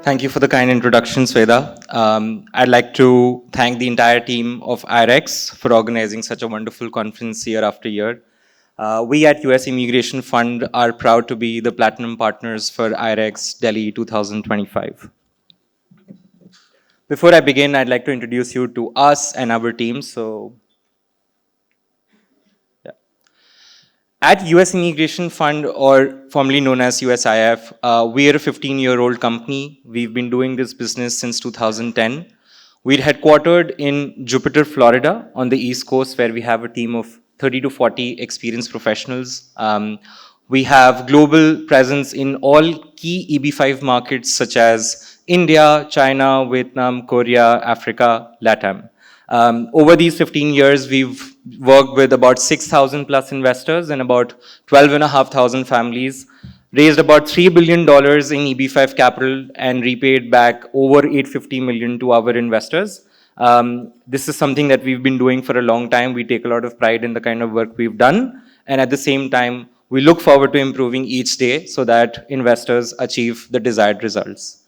Thank you for the kind introduction, Sweda. I'd like to thank the entire team of IREX for organizing such a wonderful conference year after year. We at US Immigration Fund are proud to be the platinum partners for IREX Delhi 2025. Before I begin, I'd like to introduce you to us and our team. At US Immigration Fund, or formerly known as USIF, we are a 15-year-old company. We've been doing this business since 2010. We're headquartered in Jupiter, Florida, on the East Coast, where we have a team of 30 to 40 experienced professionals. We have global presence in all key EB-5 markets such as India, China, Vietnam, Korea, Africa, LATAM. Over these 15 years, we've worked with about 6,000 plus investors and about 12,500 families, raised about $3 billion in EB-5 capital and repaid back over $850 million to our investors. This is something that we've been doing for a long time. We take a lot of pride in the kind of work we've done. And at the same time, we look forward to improving each day so that investors achieve the desired results.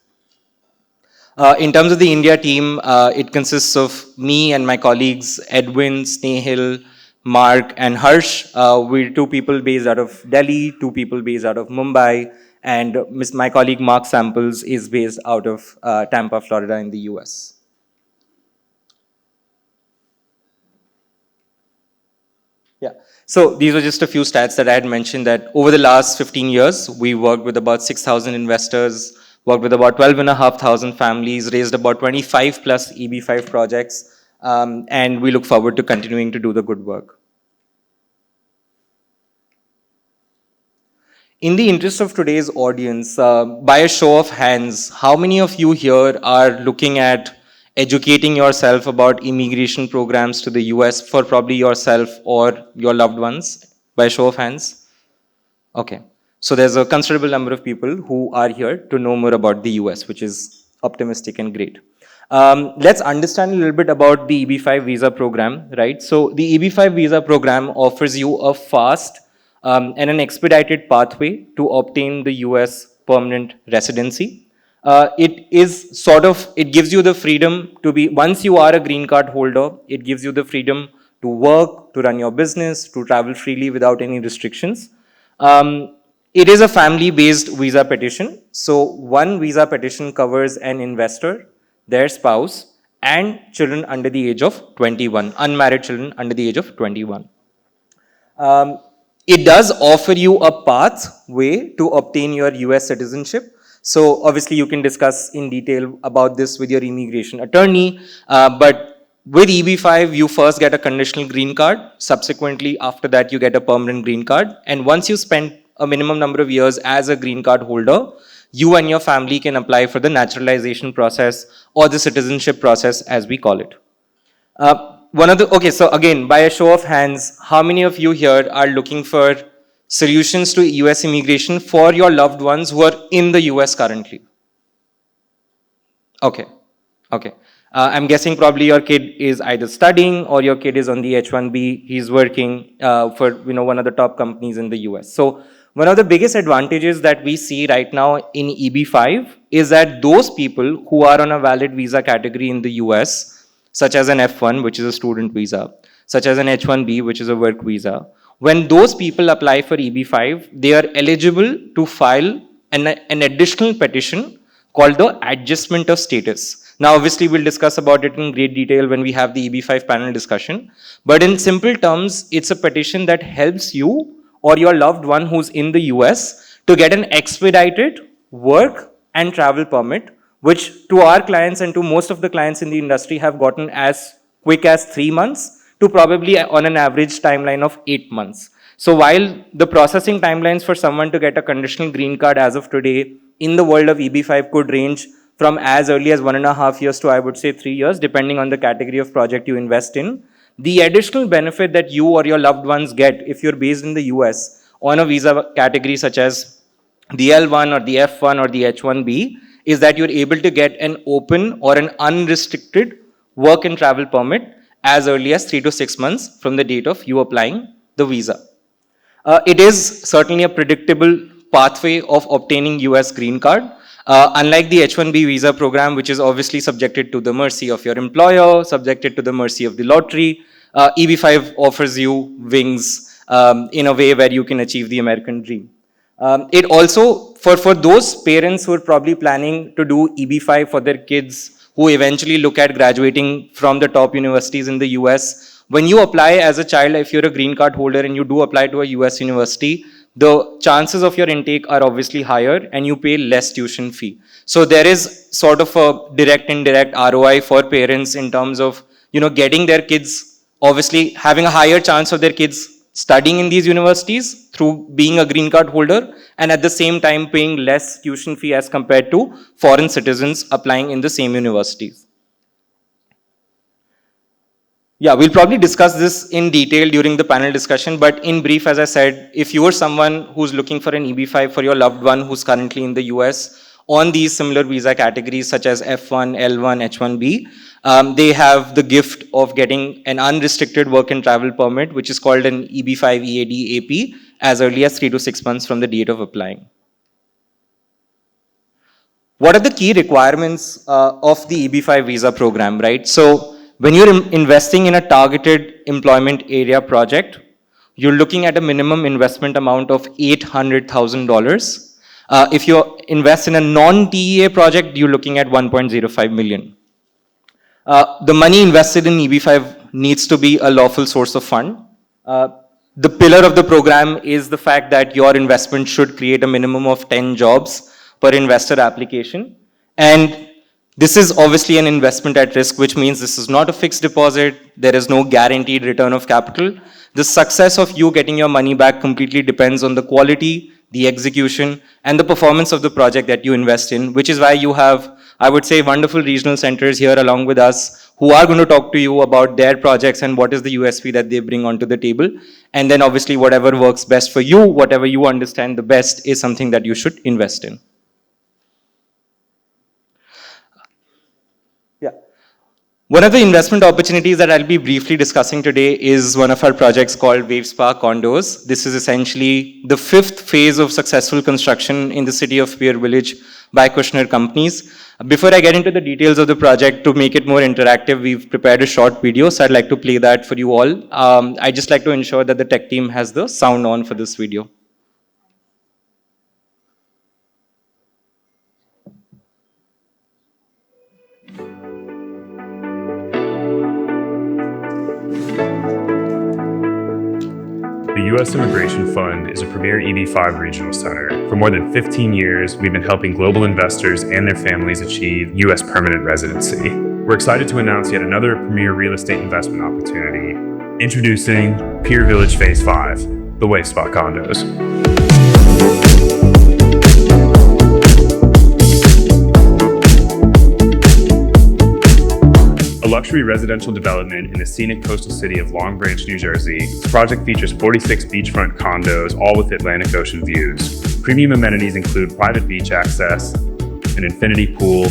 In terms of the India team, it consists of me and my colleagues, Edwin, Snehil, Mark, and Harsh. We're two people based out of Delhi, two people based out of Mumbai, and my colleague Mark Samples is based out of Tampa, Florida in the US. Yeah, so these were just a few stats that I had mentioned that over the last 15 years, we worked with about 6,000 investors, worked with about 12,500 families, raised about 25 plus EB-5 projects, and we look forward to continuing to do the good work. In the interest of today's audience, by a show of hands, how many of you here are looking at educating yourself about immigration programs to the US for probably yourself or your loved ones? By a show of hands? Okay. So there's a considerable number of people who are here to know more about the US, which is optimistic and great. Let's understand a little bit about the EB-5 visa program, right? So the EB-5 visa program offers you a fast and an expedited pathway to obtain the US permanent residency. It gives you the freedom to be, once you are a green card holder, it gives you the freedom to work, to run your business, to travel freely without any restrictions. It is a family-based visa petition. So one visa petition covers an investor, their spouse, and children under the age of 21, unmarried children under the age of 21. It does offer you a pathway to obtain your US citizenship. So obviously you can discuss in detail about this with your immigration attorney, but with EB-5, you first get a conditional green card. Subsequently, after that, you get a permanent green card. And once you spend a minimum number of years as a green card holder, you and your family can apply for the naturalization process or the citizenship process as we call it. Okay, so again, by a show of hands, how many of you here are looking for solutions to US immigration for your loved ones who are in the US currently? Okay. I'm guessing probably your kid is either studying or your kid is on the H-1B. He's working for one of the top companies in the US. So one of the biggest advantages that we see right now in EB-5 is that those people who are on a valid visa category in the US, such as an F1, which is a student visa, such as an H-1B, which is a work visa, when those people apply for EB-5, they are eligible to file an additional petition called the adjustment of status. Now, obviously, we'll discuss about it in great detail when we have the EB-5 panel discussion. But in simple terms, it's a petition that helps you or your loved one who's in the US to get an expedited work and travel permit, which to our clients and to most of the clients in the industry have gotten as quick as 3 months to probably on an average timeline of 8 months. So while the processing timelines for someone to get a conditional green card as of today in the world of EB-5 could range from as early as 1.5 years to I would say 3 years, depending on the category of project you invest in. The additional benefit that you or your loved ones get if you're based in the US on a visa category such as the L1 or the F1 or the H1B is that you're able to get an open or an unrestricted work and travel permit as early as 3 to 6 months from the date of you applying the visa. It is certainly a predictable pathway of obtaining US green card. Unlike the H-1B visa program, which is obviously subjected to the mercy of your employer, subjected to the mercy of the lottery, EB-5 offers you wings in a way where you can achieve the American dream. It also, for those parents who are probably planning to do EB-5 for their kids who eventually look at graduating from the top universities in the US, when you apply as a child, if you're a green card holder and you do apply to a US university, the chances of your intake are obviously higher and you pay less tuition fee. So there is sort of a direct indirect ROI for parents in terms of, getting their kids, obviously having a higher chance of their kids studying in these universities through being a green card holder, and at the same time paying less tuition fee as compared to foreign citizens applying in the same universities. Yeah, we'll probably discuss this in detail during the panel discussion, but in brief, as I said, if you are someone who's looking for an EB-5 for your loved one who's currently in the US on these similar visa categories such as F1, L1, H-1B, they have the gift of getting an unrestricted work and travel permit, which is called an EB-5 EAD AP, as early as 3 to 6 months from the date of applying. What are the key requirements of the EB-5 visa program, right? So when you're investing in a targeted employment area project, you're looking at a minimum investment amount of $800,000. If you invest in a non-TEA project, you're looking at 1.05 million. The money invested in EB-5 needs to be a lawful source of fund. The pillar of the program is the fact that your investment should create a minimum of 10 jobs per investor application. And this is obviously an investment at risk, which means this is not a fixed deposit. There is no guaranteed return of capital. The success of you getting your money back completely depends on the quality, the execution, and the performance of the project that you invest in, which is why you have, I would say, wonderful regional centers here along with us who are going to talk to you about their projects and what is the USP that they bring onto the table. And then obviously whatever works best for you, whatever you understand the best is something that you should invest in. One of the investment opportunities that I'll be briefly discussing today is one of our projects called WaveSpa Condos. This is essentially the 5th phase of successful construction in the city of Pierre Village by Kushner companies. Before I get into the details of the project, to make it more interactive, we've prepared a short video, so I'd like to play that for you all. I'd just like to ensure that the tech team has the sound on for this video. The U.S. Immigration Fund is a premier EB-5 regional center. For more than 15 years, we've been helping global investors and their families achieve U.S. permanent residency. We're excited to announce yet another premier real estate investment opportunity. Introducing Pierre Village Phase 5, the WaveSpa Condos. A luxury residential development in the scenic coastal city of Long Branch, New Jersey, this project features 46 beachfront condos, all with Atlantic Ocean views. Premium amenities include private beach access, an infinity pool,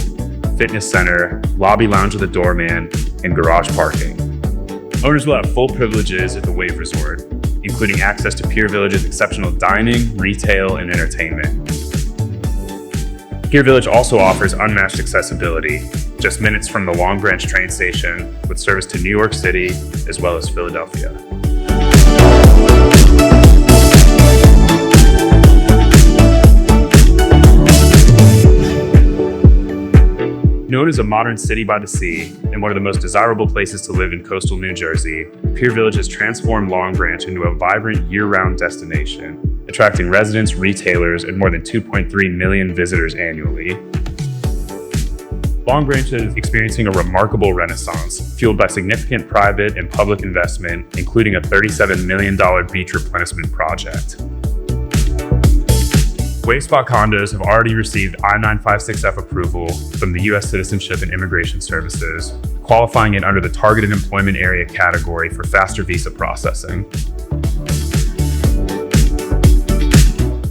fitness center, lobby lounge with a doorman, and garage parking. Owners will have full privileges at the Wave Resort, including access to Pierre Village's exceptional dining, retail, and entertainment. Pierre Village also offers unmatched accessibility, just minutes from the Long Branch train station, with service to New York City as well as Philadelphia. Known as a modern city by the sea and one of the most desirable places to live in coastal New Jersey, Pierre Village has transformed Long Branch into a vibrant year-round destination, attracting residents, retailers, and more than 2.3 million visitors annually. Long Branch is experiencing a remarkable renaissance, fueled by significant private and public investment, including a $37 million beach replenishment project. WaveSpa Condos have already received I-956F approval from the U.S. Citizenship and Immigration Services, qualifying it under the Targeted Employment Area category for faster visa processing.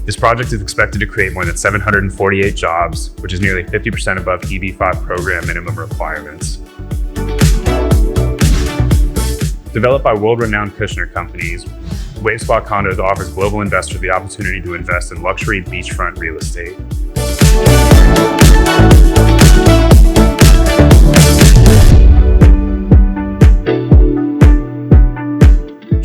This project is expected to create more than 748 jobs, which is nearly 50% above EB-5 program minimum requirements. Developed by world-renowned Kushner companies, WaveSpa Condos offers global investors the opportunity to invest in luxury beachfront real estate.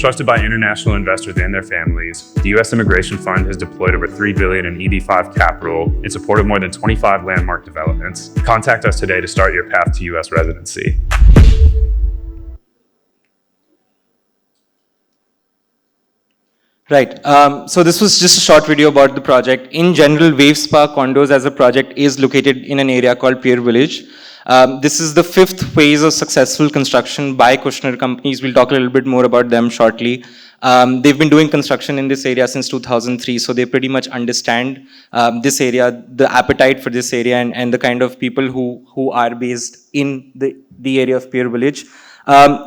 Trusted by international investors and their families, the U.S. Immigration Fund has deployed over $3 billion in EB-5 capital in support of more than 25 landmark developments. Contact us today to start your path to U.S. residency. Right. So this was just a short video about the project. In general, Wave Spa Condos as a project is located in an area called Pier Village. This is the 5th phase of successful construction by Kushner companies. We'll talk a little bit more about them shortly. They've been doing construction in this area since 2003, so they pretty much understand this area, the appetite for this area, and the kind of people who are based in the area of Pier Village.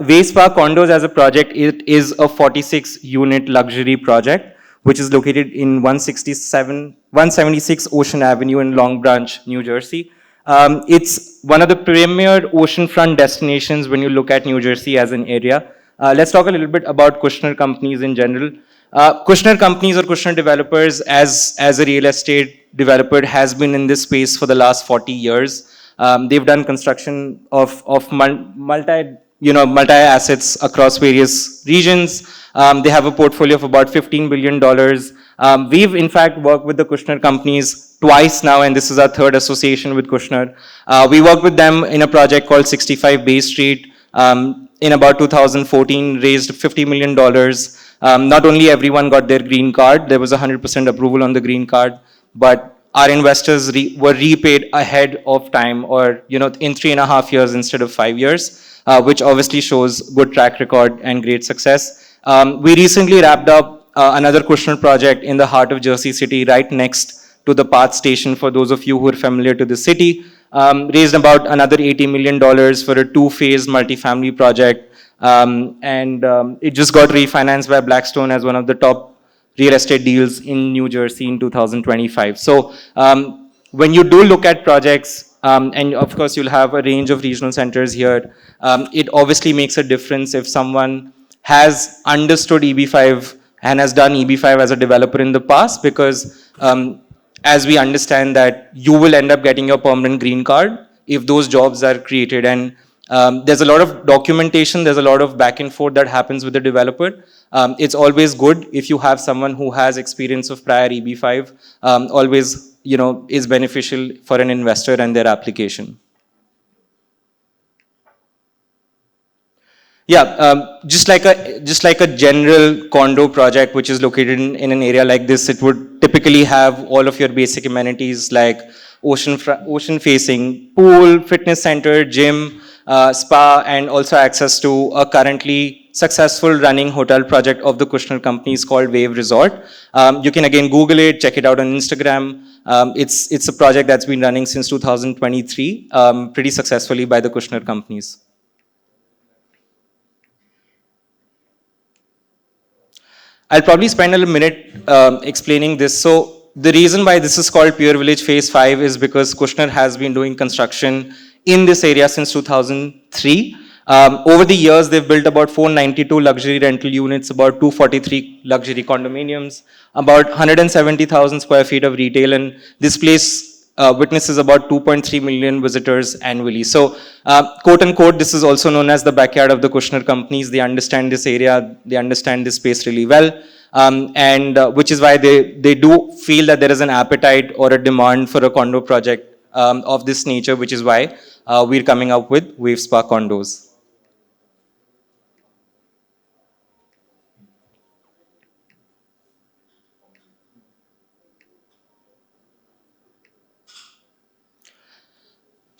Wave Spa Condos as a project, it is a 46-unit luxury project, which is located in 176 Ocean Avenue in Long Branch, New Jersey. It's one of the premier oceanfront destinations when you look at New Jersey as an area. Let's talk a little bit about Kushner companies in general. Kushner companies or Kushner developers as a real estate developer has been in this space for the last 40 years. They've done construction of multi-assets across various regions. They have a portfolio of about $15 billion. We've in fact worked with the Kushner companies twice now, and this is our 3rd association with Kushner. We worked with them in a project called 65 Bay Street. In about 2014, raised $50 million. Not only everyone got their green card, there was 100% approval on the green card, but our investors were repaid ahead of time, or in 3.5 years instead of 5 years. Which obviously shows good track record and great success. We recently wrapped up another Kushner project in the heart of Jersey City, right next to the PATH station, for those of you who are familiar to the city. Raised about another $80 million for a 2-phase multifamily project. It just got refinanced by Blackstone as one of the top real estate deals in New Jersey in 2025. So when you do look at projects, and of course you'll have a range of regional centers here, it obviously makes a difference if someone has understood EB-5 and has done EB-5 as a developer in the past, because as we understand that you will end up getting your permanent green card if those jobs are created. And there's a lot of documentation, there's a lot of back and forth that happens with the developer. It's always good if you have someone who has experience of prior EB-5, always is beneficial for an investor and their application. Yeah, just like a general condo project which is located in an area like this, it would typically have all of your basic amenities like ocean-facing pool, fitness center, gym, spa, and also access to a currently successful running hotel project of the Kushner companies called Wave Resort. You can again Google it, check it out on Instagram. It's a project that's been running since 2023, pretty successfully by the Kushner companies. I'll probably spend a minute explaining this. So the reason why this is called Pier Village Phase 5 is because Kushner has been doing construction in this area since 2003. Over the years, they've built about 492 luxury rental units, about 243 luxury condominiums, about 170,000 square feet of retail, and this place witnesses about 2.3 million visitors annually. So, quote unquote, this is also known as the backyard of the Kushner companies. They understand this area, they understand this space really well, which is why they do feel that there is an appetite or a demand for a condo project of this nature, which is why we're coming up with Wave Spa Condos.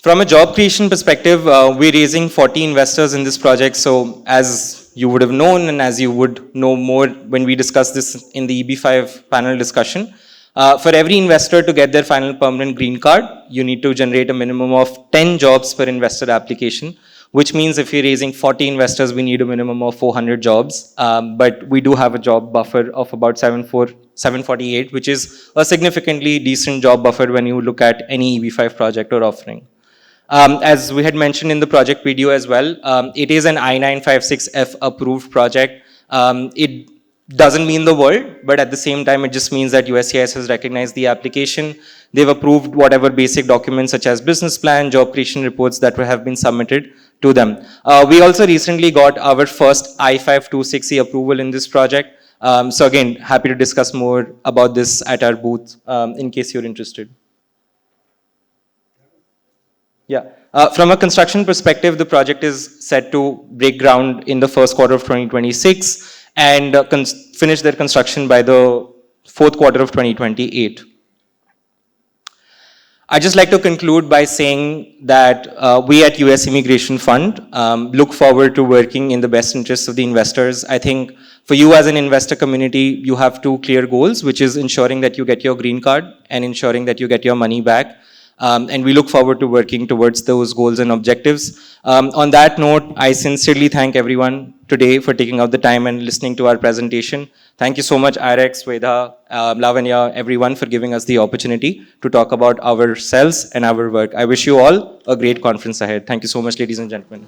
From a job creation perspective, we're raising 40 investors in this project. So as you would have known, and as you would know more when we discuss this in the EB-5 panel discussion, for every investor to get their final permanent green card, you need to generate a minimum of 10 jobs per investor application, which means if you're raising 40 investors, we need a minimum of 400 jobs. But we do have a job buffer of about 748, which is a significantly decent job buffer when you look at any EB-5 project or offering. As we had mentioned in the project video as well, it is an I-956F approved project. It doesn't mean the world, but at the same time, it just means that USCIS has recognized the application. They've approved whatever basic documents such as business plan, job creation reports that have been submitted to them. We also recently got our first I-526E approval in this project. So again, happy to discuss more about this at our booth in case you're interested. Yeah. From a construction perspective, the project is set to break ground in the first quarter of 2026 and finish their construction by the fourth quarter of 2028. I'd just like to conclude by saying that we at US Immigration Fund look forward to working in the best interests of the investors. I think for you as an investor community, you have two clear goals, which is ensuring that you get your green card and ensuring that you get your money back. And we look forward to working towards those goals and objectives. On that note, I sincerely thank everyone today for taking out the time and listening to our presentation. Thank you so much, IREX, Veda, Lavanya, everyone for giving us the opportunity to talk about ourselves and our work. I wish you all a great conference ahead. Thank you so much, ladies and gentlemen.